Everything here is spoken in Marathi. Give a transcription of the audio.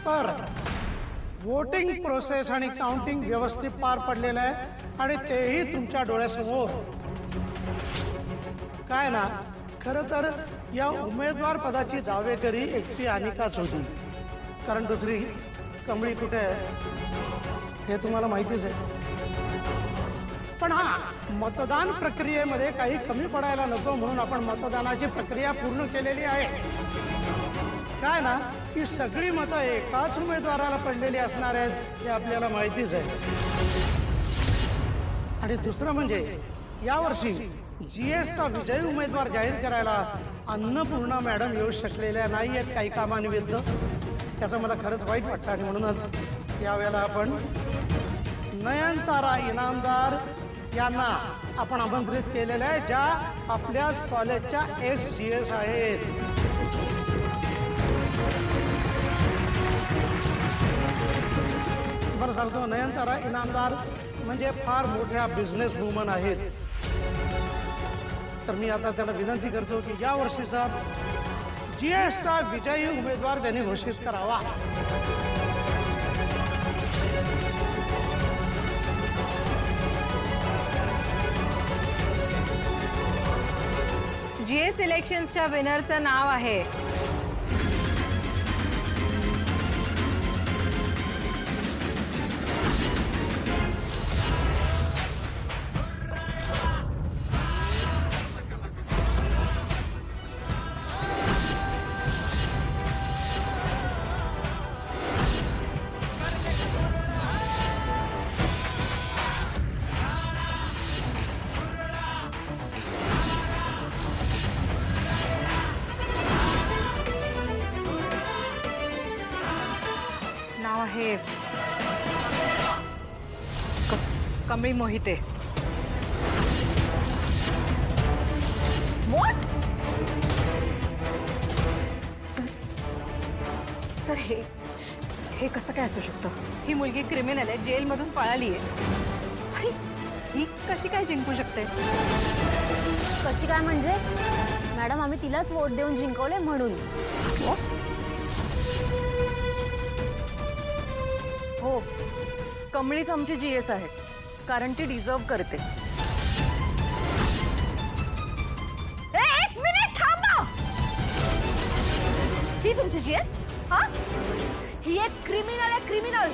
पर वोटिंग प्रोसेस आणि काउंटिंग व्यवस्थित पार पडलेलं आहे आणि तेही तुमच्या डोळ्यासमोर। काय ना, खरं तर या उमेदवार पदाची दावेकरी एकटी अनिकाच होती, कारण दुसरी कमळी कुठे आहे हे तुम्हाला माहितीच आहे। पण हा, मतदान प्रक्रियेमध्ये काही कमी पडायला नको म्हणून आपण मतदानाची प्रक्रिया पूर्ण केलेली आहे। काय ना, ही सगळी मतं एकाच उमेदवाराला पडलेली असणार आहेत हे आपल्याला माहितीच आहे। आणि दुसरं म्हणजे यावर्षी जीएसचा विजयी उमेदवार जाहीर करायला अन्नपूर्णा मॅडम येऊ शकलेल्या नाही आहेत काही कामानिमित्त। त्याचं मला खरंच वाईट वाटतं आणि म्हणूनच यावेळेला आपण नयनतारा इनामदार यांना आपण आमंत्रित केलेलं आहे, ज्या आपल्याच कॉलेजच्या एक्स जीएस आहेत। बरं सांगतो, नयनतारा इनामदार म्हणजे फार मोठ्या बिझनेस वुमन आहेत। तर मी आता त्याला विनंती करतो की या वर्षीचा जीएसचा विजयी उमेदवार त्यांनी घोषित करावा। जीएस इलेक्शन्सच्या विनरचं नाव आहे कमळी मोहिते। What? सर हे कसं काय असू शकतं? ही मुलगी क्रिमिनल आहे, जेलमधून पळाली आहे आणि ही कशी काय जिंकू शकते? कशी काय म्हणजे? मॅडम, आम्ही तिलाच वोट देऊन जिंकवले म्हणून। हो, कमळीच आमची जीएस आहे, कारण ती डिझर्व करते। एक मिनिट थांबा। ही तुमची जीएस? हा, ही एक क्रिमिनल आहे, क्रिमिनल।